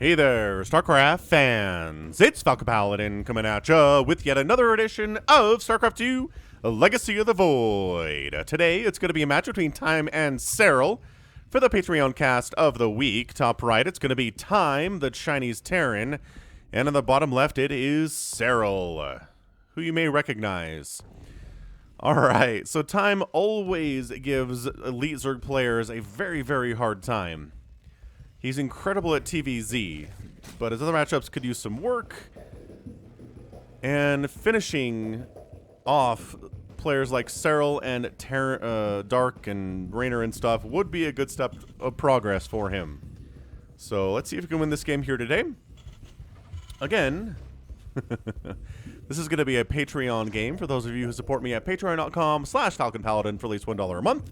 Hey there, StarCraft fans! It's Falcon Paladin coming at ya with yet another edition of StarCraft 2, Legacy of the Void. Today, it's going to be a match between Time and Serral. For the Patreon cast of the week, top right, it's going to be Time, the Chinese Terran, and on the bottom left, it is Serral, who you may recognize. Alright, so Time always gives Elite Zerg players a very, very hard time. He's incredible at TVZ, but his other matchups could use some work. And finishing off players like Serral and Dark and Raynor and stuff would be a good step of progress for him. So let's see if we can win this game here today. Again, this is going to be a Patreon game for those of you who support me at patreon.com/FalconPaladin for at least $1 a month.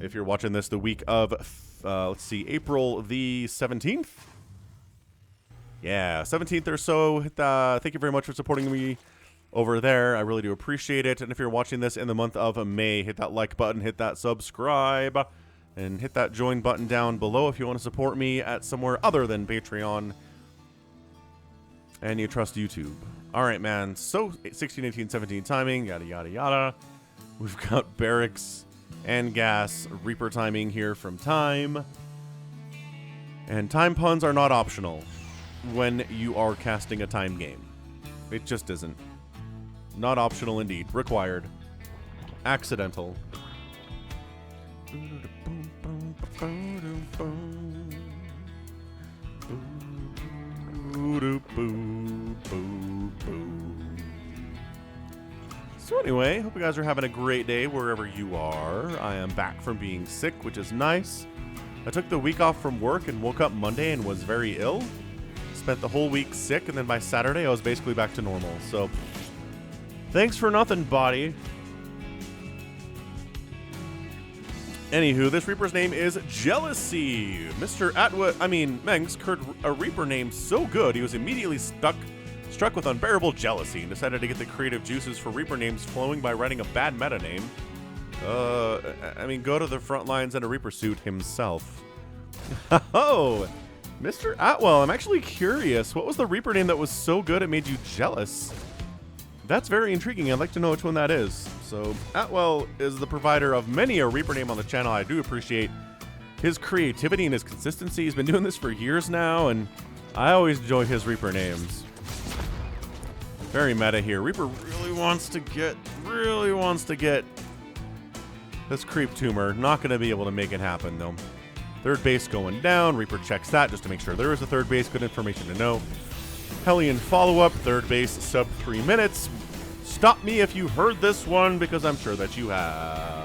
If you're watching this the week of, let's see, April the 17th? Yeah, 17th or so. Thank you very much for supporting me over there. I really do appreciate it. And if you're watching this in the month of May, hit that like button, hit that subscribe, and hit that join button down below if you want to support me at somewhere other than Patreon and you trust YouTube. All right, man. So 16, 18, 17 timing, yada, yada, yada. We've got barracks and gas Reaper timing here from Time. And time puns are not optional when you are casting a time game. It just isn't. Not optional indeed. Required. Accidental. So anyway, hope you guys are having a great day wherever you are. I am back from being sick, which is nice. I took the week off from work and woke up Monday and was very ill. Spent the whole week sick, and then by Saturday I was basically back to normal. So, thanks for nothing, body. Anywho, this Reaper's name is Jealousy. Mr. Mengs heard a Reaper name so good he was immediately struck with unbearable jealousy and decided to get the creative juices for Reaper names flowing by writing a bad meta name. Go to the front lines in a Reaper suit himself. Oh, Mr. Atwell, I'm actually curious. What was the Reaper name that was so good it made you jealous? That's very intriguing. I'd like to know which one that is. So, Atwell is the provider of many a Reaper name on the channel. I do appreciate his creativity and his consistency. He's been doing this for years now, and I always enjoy his Reaper names. Very meta here. Reaper really wants to get this creep tumor. Not going to be able to make it happen, though. Third base going down. Reaper checks that just to make sure there is a third base. Good information to know. Hellion follow-up. Third base, sub 3 minutes. Stop me if you heard this one, because I'm sure that you have.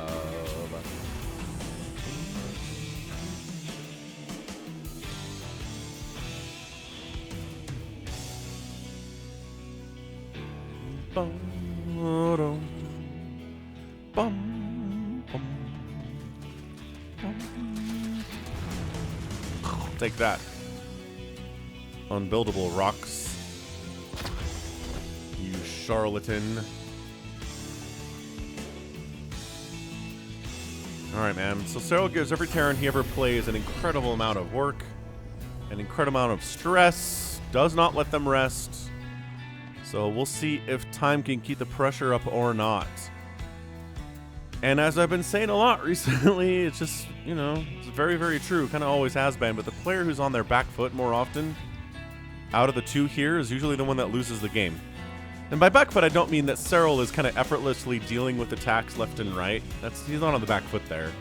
Take that. Unbuildable rocks. You charlatan. Alright, man. So Serral gives every Terran he ever plays an incredible amount of work, an incredible amount of stress, does not let them rest. So we'll see if Time can keep the pressure up or not. And as I've been saying a lot recently, it's just, it's very, very true. Kind of always has been. But the player who's on their back foot more often, out of the two here, is usually the one that loses the game. And by back foot, I don't mean that Serral is kind of effortlessly dealing with attacks left and right. He's not on the back foot there.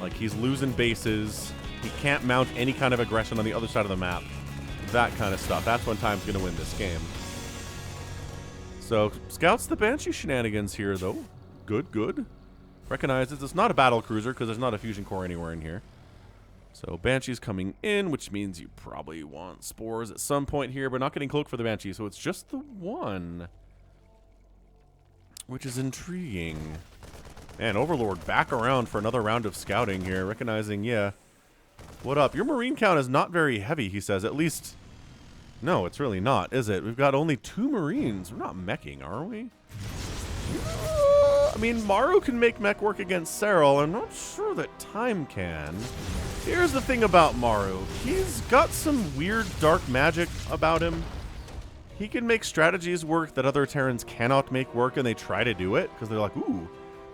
Like, he's losing bases. He can't mount any kind of aggression on the other side of the map. That kind of stuff. That's when Time's going to win this game. So, scouts the Banshee shenanigans here, though. Good, good. Recognizes it's not a battle cruiser because there's not a fusion core anywhere in here. So Banshee's coming in, which means you probably want spores at some point here, but not getting cloak for the Banshee, so it's just the one. Which is intriguing. Man, Overlord back around for another round of scouting here, recognizing, yeah. What up? Your Marine count is not very heavy, he says. At least, no, it's really not, is it? We've got only 2 Marines. We're not meching, are we? I mean, Maru can make mech work against Serral. I'm not sure that Time can. Here's the thing about Maru. He's got some weird dark magic about him. He can make strategies work that other Terrans cannot make work, and they try to do it because they're like, ooh,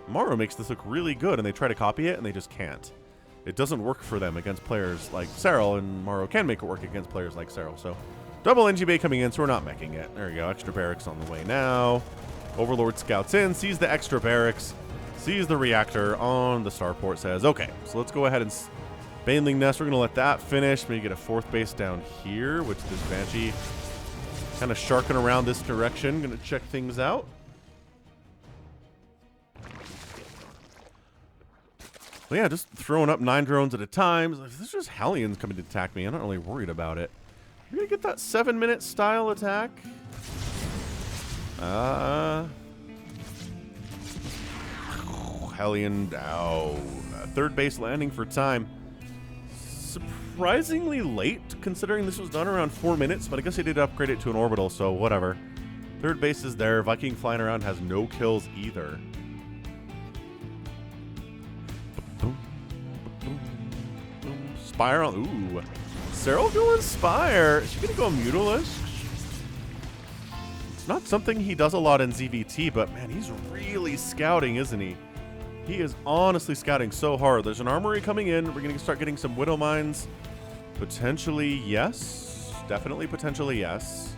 Maru makes this look really good, and they try to copy it, and they just can't. It doesn't work for them against players like Serral, and Maru can make it work against players like Serral. So double NG Bay coming in, so we're not meching it. There you go, extra barracks on the way now. Overlord scouts in, sees the extra barracks, sees the reactor on the starport, says, okay, so let's go ahead and Baneling Nest. We're going to let that finish. Maybe get a 4th base down here, which this Banshee kind of sharking around this direction. Going to check things out. Well, yeah, just throwing up 9 drones at a time. If this is just Hellions coming to attack me, I'm not really worried about it. We're going to get that 7-minute style attack. Hellion down. 3rd base landing for time. Surprisingly late, considering this was done around 4 minutes, but I guess they did upgrade it to an orbital, so whatever. 3rd base is there. Viking flying around has no kills either. Spire on. Ooh. Serral going Spire. Is she going to go Mutalisk? It's not something he does a lot in ZVT, but man, he's really scouting, isn't he? He is honestly scouting so hard. There's an armory coming in. We're going to start getting some Widow Mines. Potentially, yes. Definitely, potentially, yes.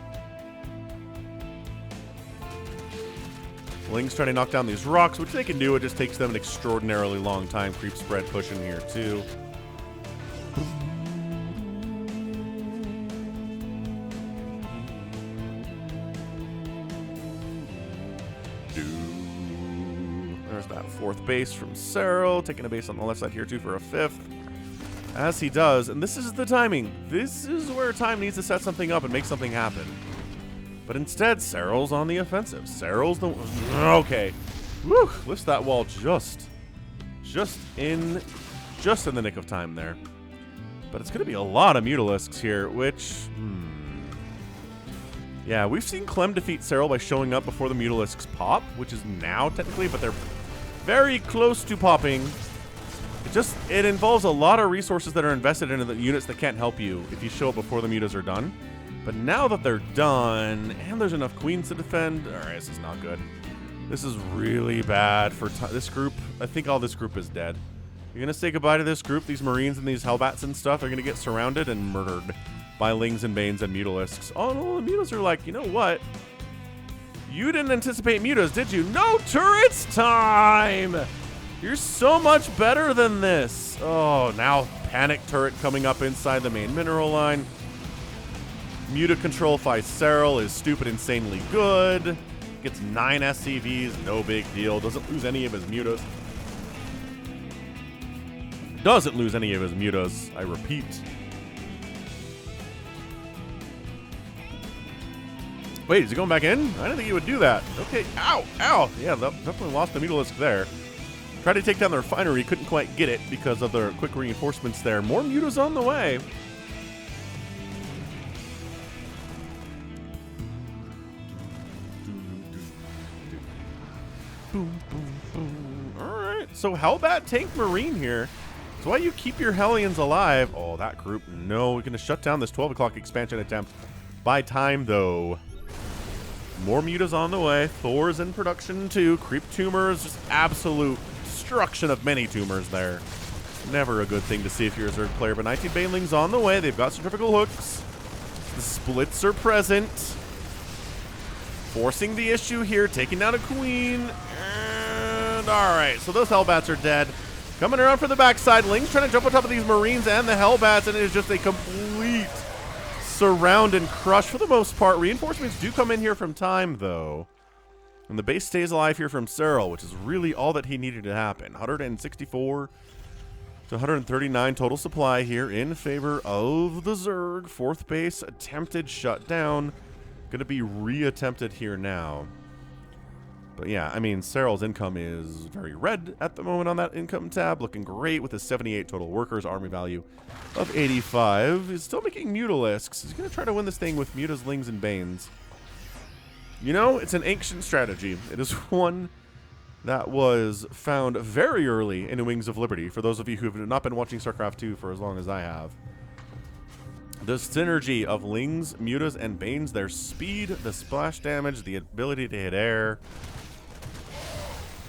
Ling's trying to knock down these rocks, which they can do. It just takes them an extraordinarily long time. Creep spread pushing here, too. There's that 4th base from Serral, taking a base on the left side here too for a 5th. As he does, and this is the timing. This is where time needs to set something up and make something happen. But instead, Serral's on the offensive. Serral's the okay. Woo! Lifts that wall just in the nick of time there. But it's going to be a lot of Mutalisks here, which yeah, we've seen Clem defeat Serral by showing up before the Mutalisks pop, which is now technically, but they're very close to popping. It involves a lot of resources that are invested into the units that can't help you if you show up before the mutas are done. But now that they're done, and there's enough queens to defend, alright, this is not good. This is really bad for this group. I think all this group is dead. You're going to say goodbye to this group. These Marines and these Hellbats and stuff are going to get surrounded and murdered by Lings and Banes and Mutalisks. Oh no, the Mutas are like, you know what? You didn't anticipate Mutas, did you? No turrets time! You're so much better than this. Oh, now Panic Turret coming up inside the main mineral line. Muta control by Serral is stupid insanely good. Gets 9 SCVs, no big deal. Doesn't lose any of his Mutas. Doesn't lose any of his Mutas, I repeat. Wait, is he going back in? I didn't think he would do that. Okay, ow, ow. Yeah, definitely lost the Mutalisk there. Tried to take down the refinery, couldn't quite get it because of their quick reinforcements there. More Mutas on the way. Boom, boom, boom. All right, so Hellbat tank Marine here. That's why you keep your Hellions alive. Oh, that group, no. We're going to shut down this 12 o'clock expansion attempt by time, though. More Mutas on the way. Thor's in production, too. Creep Tumors, just absolute destruction of many tumors there. Never a good thing to see if you're a Zerg player, but 19 Banelings on the way. They've got centrifugal hooks. The splits are present. Forcing the issue here, taking down a queen. And alright, so those Hellbats are dead. Coming around for the backside. Ling's trying to jump on top of these Marines and the Hellbats, and it is just a complete surround and crush for the most part. Reinforcements do come in here from time, though. And the base stays alive here from Serral, which is really all that he needed to happen. 164 to 139 total supply here in favor of the Zerg. 4th base attempted shutdown. Going to be re-attempted here now. But yeah, I mean, Serral's income is very red at the moment on that income tab. Looking great with his 78 total workers, army value of 85. He's still making Mutalisks. He's going to try to win this thing with Mutas, Lings, and Banes. You know, it's an ancient strategy. It is one that was found very early in Wings of Liberty, for those of you who have not been watching StarCraft 2 for as long as I have. The synergy of Lings, Mutas, and Banes, their speed, the splash damage, the ability to hit air.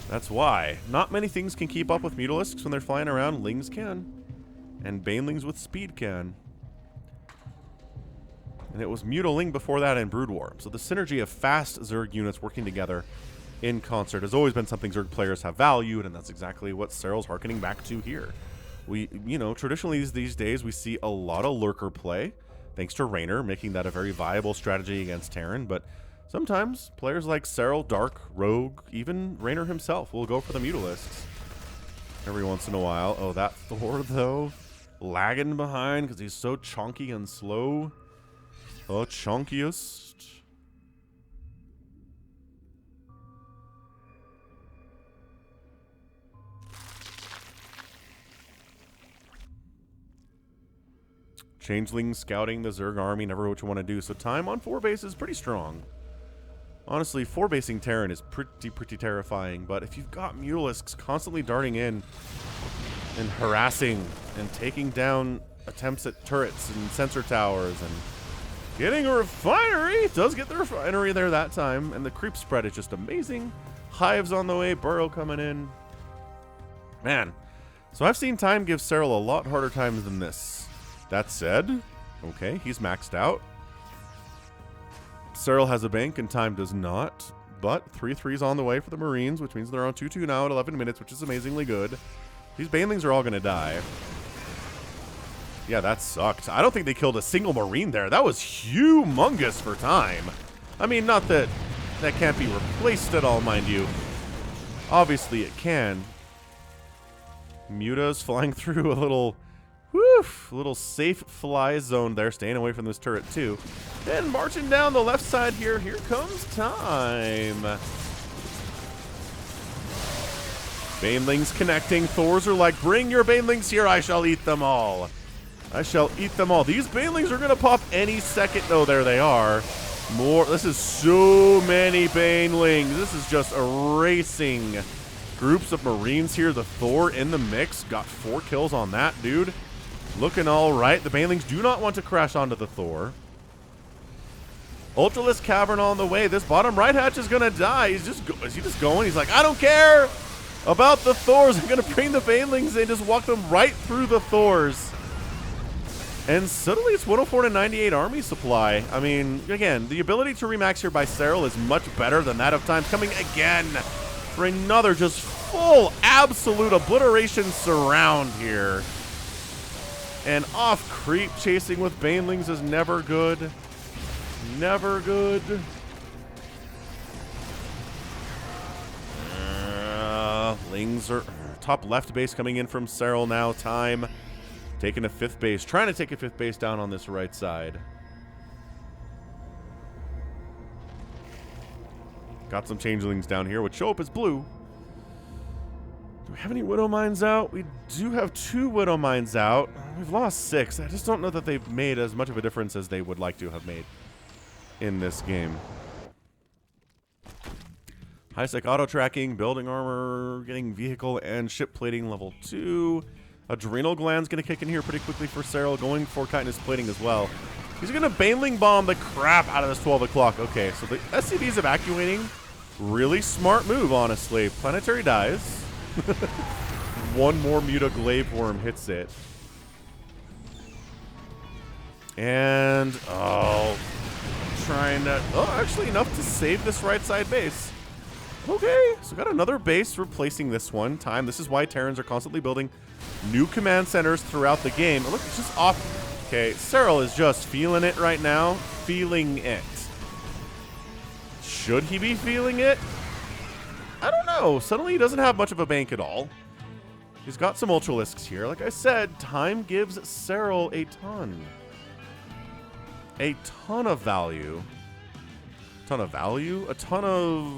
That's why. Not many things can keep up with Mutalisks when they're flying around. Lings can. And Banelings with speed can. And it was Mutaling before that in Brood War. So the synergy of fast Zerg units working together in concert has always been something Zerg players have valued, and that's exactly what Serral's harkening back to here. We, you know, traditionally these days we see a lot of lurker play, thanks to Raynor, making that a very viable strategy against Terran, but sometimes players like Serral, Dark, Rogue, even Raynor himself will go for the Mutalisks every once in a while. Oh, that Thor, though, lagging behind because he's so chonky and slow. Oh, chonkiest. Changeling scouting the Zerg army, never what you want to do. So time on 4 base is pretty strong. Honestly, 4 basing Terran is pretty terrifying. But if you've got Mutalisks constantly darting in and harassing and taking down attempts at turrets and sensor towers and getting a refinery, does get the refinery there that time. And the creep spread is just amazing. Hives on the way, Burrow coming in. Man, so I've seen time give Serral a lot harder times than this. That said, okay, he's maxed out. Serral has a bank and time does not, but 3-3's on the way for the Marines, which means they're on 2-2 now at 11 minutes, which is amazingly good. These Banelings are all going to die. Yeah, that sucked. I don't think they killed a single Marine there. That was humongous for time. I mean, not that that can't be replaced at all, mind you. Obviously it can. Muta's flying through a little... Woof! A little safe fly zone there, staying away from this turret too. And marching down the left side here, here comes time. Banelings connecting. Thors are like, bring your Banelings here, I shall eat them all. I shall eat them all. These Banelings are going to pop any second. Oh, there they are. More. This is so many Banelings. This is just erasing groups of Marines here. The Thor in the mix. Got 4 kills on that, dude. Looking all right. The Banelings do not want to crash onto the Thor. Ultralisk Cavern on the way. This bottom right hatch is going to die. Is he just going? He's like, I don't care about the Thors. I'm going to bring the Banelings in. Just walk them right through the Thors. And suddenly it's 104 to 98 army supply. I mean, again, the ability to remax here by Serral is much better than that of time. Coming again for another just full absolute obliteration surround here. And off creep chasing with Banelings is never good. Never good. Lings are top left base coming in from Serral now. Time taking a 5th base. Trying to take a 5th base down on this right side. Got some changelings down here, which show up as blue. Do we have any Widow Mines out? We do have 2 Widow Mines out. We've lost 6. I just don't know that they've made as much of a difference as they would like to have made in this game. High-sec auto-tracking, building armor, getting vehicle and ship plating level 2. Adrenal gland's going to kick in here pretty quickly for Serral, going for chitinous plating as well. He's going to Baneling bomb the crap out of this 12 o'clock. Okay, so the SCV's evacuating. Really smart move, honestly. Planetary dies. One more Muta Glaive Worm hits it. And, oh, trying to, oh, actually enough to save this right side base. Okay, so got another base replacing this one. Time, this is why Terrans are constantly building new command centers throughout the game. Look, it's just off. Okay, Serral is just feeling it right now. Feeling it. Should he be feeling it? I don't know. Suddenly he doesn't have much of a bank at all. He's got some Ultralisks here. Like I said, time gives Serral a ton. A ton of value. Ton of value? A ton of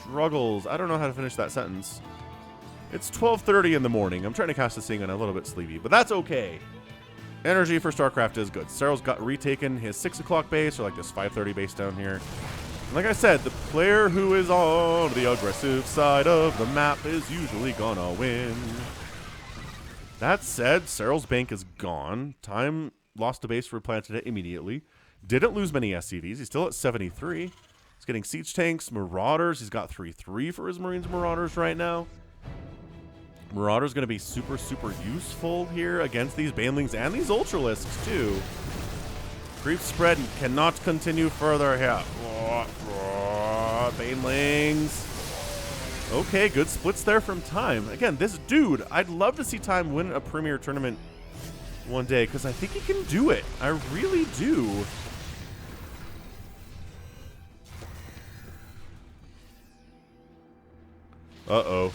struggles. I don't know how to finish that sentence. It's 12:30 in the morning. I'm trying to cast this thing and a little bit sleepy, but that's okay. Energy for StarCraft is good. Serral's got retaken his 6 o'clock base, or like this 5:30 base down here. Like I said, the player who is on the aggressive side of the map is usually gonna win. That said, Serral's bank is gone. Time lost a base, replanted it immediately. Didn't lose many SCVs. He's still at 73. He's getting siege tanks, marauders. He's got 3-3 for his Marines marauders right now. Marauder's going to be super, super useful here against these banelings and these ultralisks too. Creep spread cannot continue further here. Banelings. Okay, good splits there from Time. Again, this dude, I'd love to see Time win a premier tournament one day because I think he can do it. I really do. Uh-oh.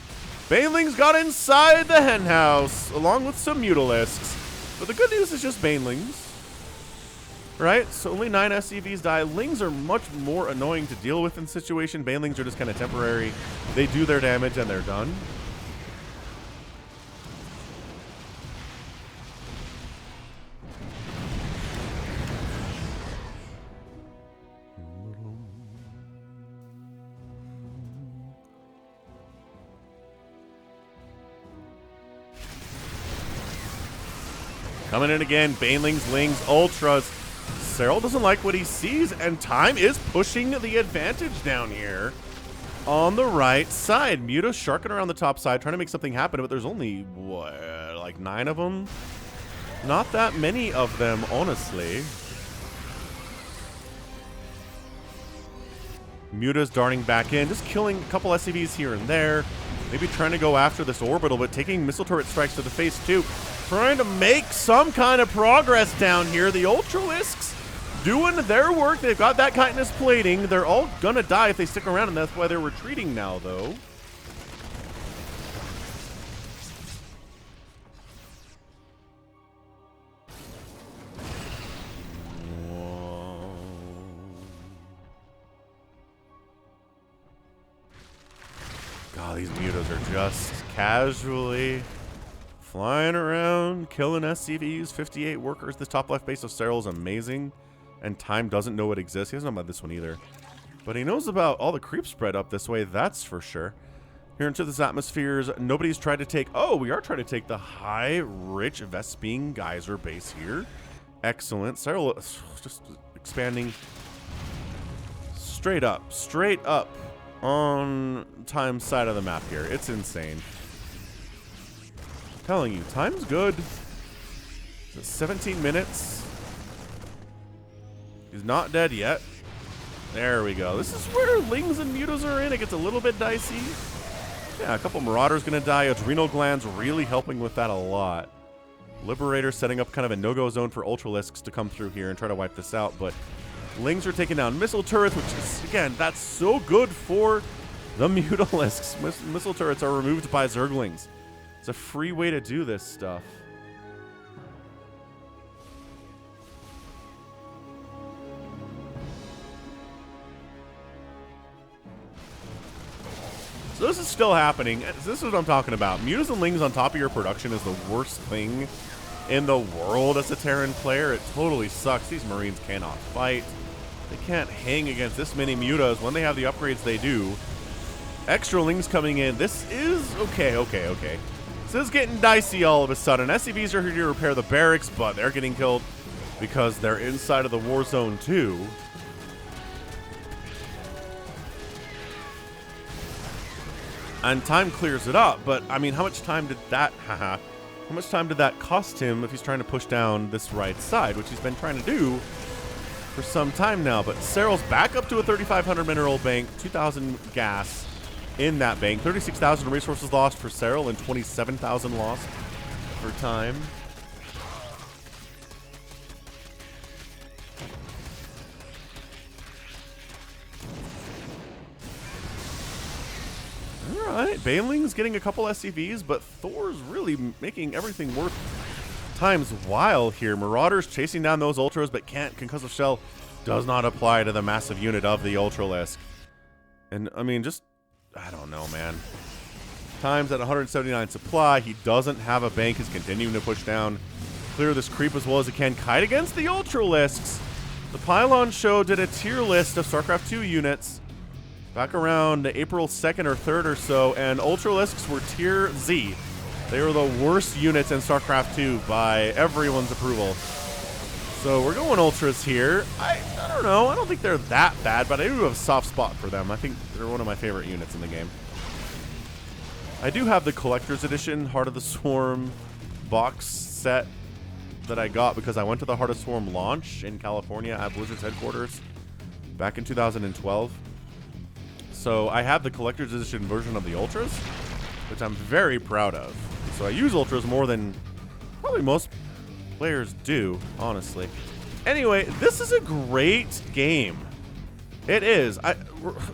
Banelings got inside the henhouse along with some Mutalisks. But the good news is just Banelings. Right? So only 9 SCVs die. Lings are much more annoying to deal with in this situation. Banelings are just kind of temporary. They do their damage and they're done. Coming in again, Banelings, Lings, Ultras. Serral doesn't like what he sees, and Time is pushing the advantage down here on the right side. Muta's sharking around the top side, trying to make something happen, but there's only, what, like 9 of them? Not that many of them, honestly. Muta's darting back in, just killing a couple SCVs here and there. Maybe trying to go after this orbital, but taking missile turret strikes to the face too. Trying to make some kind of progress down here. The Ultralisks doing their work. They've got that chitinous plating. They're all gonna die if they stick around, and that's why they're retreating now, though. Whoa. God, these mutas are just casually flying around, killing SCVs, 58 workers. This top left base of Serral is amazing, and Time doesn't know it exists. He doesn't know about this one either. But he knows about all the creep spread up this way, that's for sure. Here into this atmospheres, nobody's tried to take... Oh, we are trying to take the high, rich Vespine geyser base here. Excellent. Serral just expanding straight up on Time's side of the map here. It's insane. Telling you, Time's good. 17 minutes. He's not dead yet. There we go. This is where Lings and Mutas are in. It gets a little bit dicey. Yeah, a couple Marauders gonna die. Adrenal Glands really helping with that a lot. Liberator setting up kind of a no-go zone for Ultralisks to come through here and try to wipe this out, but Lings are taking down missile turrets, which is, again, that's so good for the Mutalisks. Missile turrets are removed by Zerglings. It's a free way to do this stuff. So this is still happening. This is what I'm talking about. Mutas and Lings on top of your production is the worst thing in the world as a Terran player. It totally sucks. These Marines cannot fight. They can't hang against this many Mutas when they have the upgrades they do. Extra Lings coming in. This is... Okay. This is getting dicey all of a sudden. SCVs are here to repair the barracks, but they're getting killed because they're inside of the war zone too. And Time clears it up, but I mean, how much time did that cost him if he's trying to push down this right side, which he's been trying to do for some time now? But Serral's back up to a 3,500 mineral bank, 2,000 gas in that bank, 36,000 resources lost for Serral and 27,000 lost for Time. All right, Baneling's getting a couple SCVs, but Thor's really making everything worth Time's while here. Marauders chasing down those Ultras, but can't. Concussive Shell does not apply to the massive unit of the Ultralisk. And, I mean, just... I don't know, man. Time's at 179 supply. He doesn't have a bank. He's continuing to push down. Clear this creep as well as he can. Kite against the Ultralisks. The Pylon Show did a tier list of StarCraft 2 units back around April 2nd or 3rd or so, and Ultralisks were tier Z. They were the worst units in StarCraft 2 by everyone's approval. So we're going Ultras here. I don't know. I don't think they're that bad, but I do have a soft spot for them. I think they're one of my favorite units in the game. I do have the Collector's Edition Heart of the Swarm box set that I got because I went to the Heart of Swarm launch in California at Blizzard's headquarters back in 2012. So I have the Collector's Edition version of the Ultras, which I'm very proud of. So I use Ultras more than probably most players do, honestly. Anyway, this is a great game. It is. It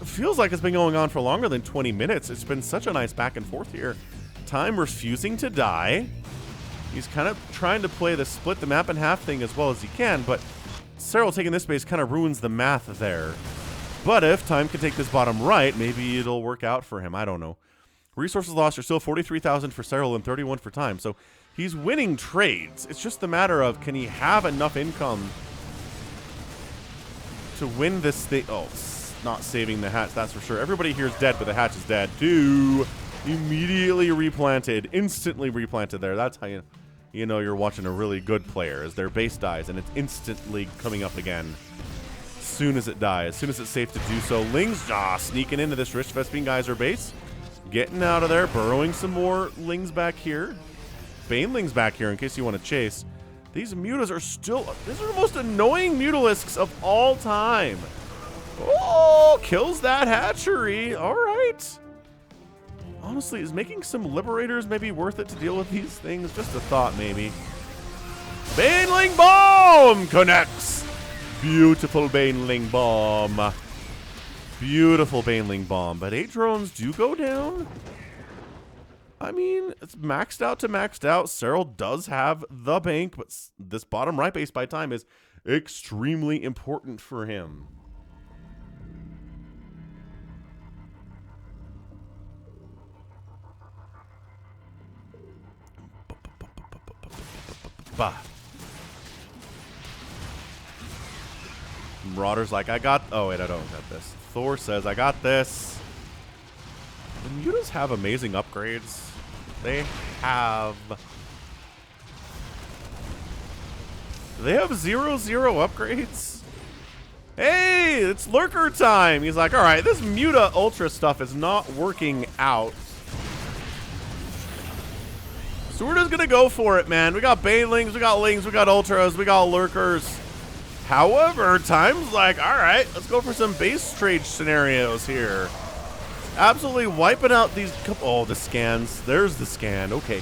feels like it's been going on for longer than 20 minutes. It's been such a nice back and forth here. Time refusing to die. He's kind of trying to play the split the map in half thing as well as he can, but Serral taking this base kind of ruins the math there. But if Time can take this bottom right, maybe it'll work out for him. I don't know. Resources lost are still 43,000 for Serral and 31 for Time, so he's winning trades. It's just a matter of, can he have enough income to win this thing? Oh, not saving the hatch, that's for sure. Everybody here is dead, but the hatch is dead too. Immediately replanted, instantly replanted there. That's how you know you're watching a really good player, as their base dies and it's instantly coming up again as soon as it dies, as soon as it's safe to do so. Lings sneaking into this Rich Vespine Geyser base, getting out of there, burrowing some more Lings back here, Banelings back here in case you want to chase. These Mutas are still, these are the most annoying Mutalisks of all time. Oh, kills that hatchery. All right. Honestly, is making some Liberators maybe worth it to deal with these things? Just a thought, maybe. Baneling Bomb connects. Beautiful Baneling Bomb. Beautiful Baneling Bomb. But 8 drones do go down. I mean, it's maxed out to maxed out. Serral does have the bank, but this bottom right base by Time is extremely important for him. Bah. Marauder's like, I got... Oh, wait, I don't got this. Thor says, I got this. The Mutas have amazing upgrades. They have 0/0 upgrades. Hey, it's lurker time. He's like, all right, this Muta Ultra stuff is not working out. So we're just going to go for it, man. We got Banelings, we got Lings, we got Ultras, we got Lurkers. However, Time's like, all right, let's go for some base trade scenarios here. Absolutely wiping out these couple... Oh, the scans. There's the scan. Okay.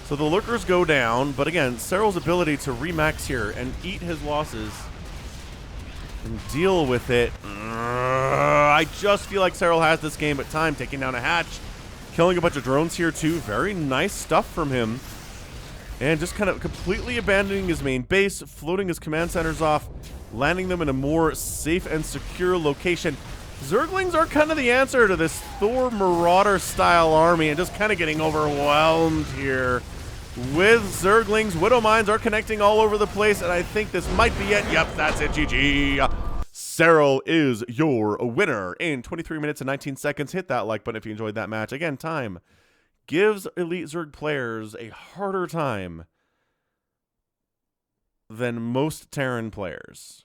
So the Lurkers go down, but again, Serral's ability to remax here and eat his losses and deal with it. I just feel like Serral has this game, but Time taking down a hatch. Killing a bunch of drones here, too. Very nice stuff from him. And just kind of completely abandoning his main base, floating his command centers off, landing them in a more safe and secure location. Zerglings are kind of the answer to this Thor Marauder-style army and just kind of getting overwhelmed here with Zerglings. Widow Mines are connecting all over the place, and I think this might be it. Yep, that's it, GG. Serral is your winner in 23 minutes and 19 seconds. Hit that like button if you enjoyed that match. Again, Time gives Elite Zerg players a harder time than most Terran players.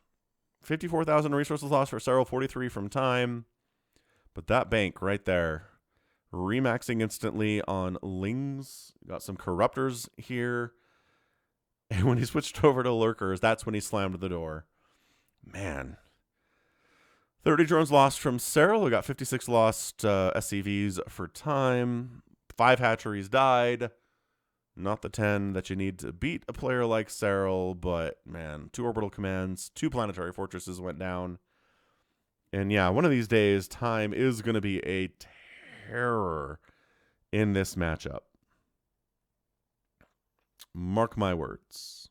54,000 resources lost for Serral, 43 from Time. But that bank right there, remaxing instantly on Lings. Got some Corruptors here. And when he switched over to Lurkers, that's when he slammed the door. Man. 30 drones lost from Serral. We got 56 lost SCVs for Time. 5 hatcheries died. Not the 10 that you need to beat a player like Serral, but man, 2 orbital commands, 2 planetary fortresses went down. And yeah, one of these days, Time is going to be a terror in this matchup. Mark my words.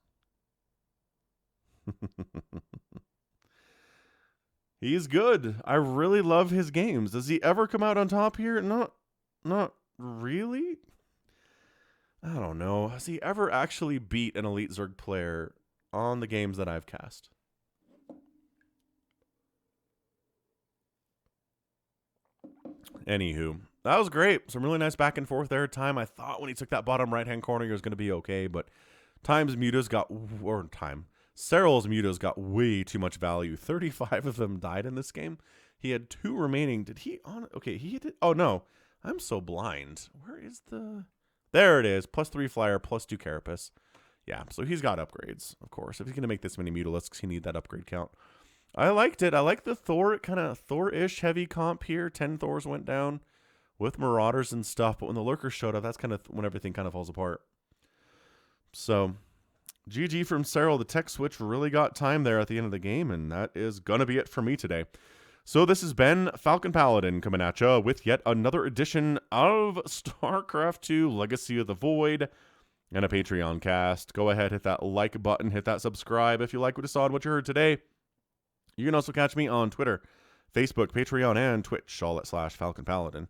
He's good. I really love his games. Does he ever come out on top here? Not really. I don't know. Has he ever actually beat an Elite Zerg player on the games that I've cast? Anywho, that was great. Some really nice back and forth there. Time, I thought when he took that bottom right-hand corner, he was going to be okay, but Serral's mutas got way too much value. 35 of them died in this game. He had 2 remaining. Did he on? Okay, he hit it. Oh no, I'm so blind. Where is the? There it is. +3 flyer, +2 carapace. Yeah, so he's got upgrades, of course. If he's gonna make this many mutalisks, he need that upgrade count. I liked it. I like the Thor, kind of Thor-ish heavy comp here. 10 Thors went down with Marauders and stuff, but when the Lurkers showed up, that's kind of when everything kind of falls apart. So, GG from Serral. The tech switch really got time there at the end of the game, and that is going to be it for me today. So this has been Falcon Paladin coming at you with yet another edition of StarCraft 2 Legacy of the Void and a Patreon cast. Go ahead, hit that like button, hit that subscribe if you like what you saw and what you heard today. You can also catch me on Twitter, Facebook, Patreon, and Twitch, all at /Falcon Paladin.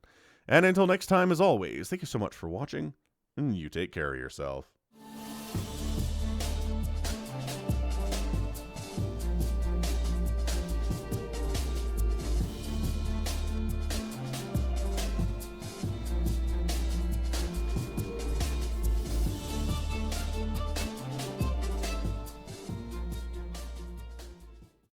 And until next time, as always, thank you so much for watching, and you take care of yourself.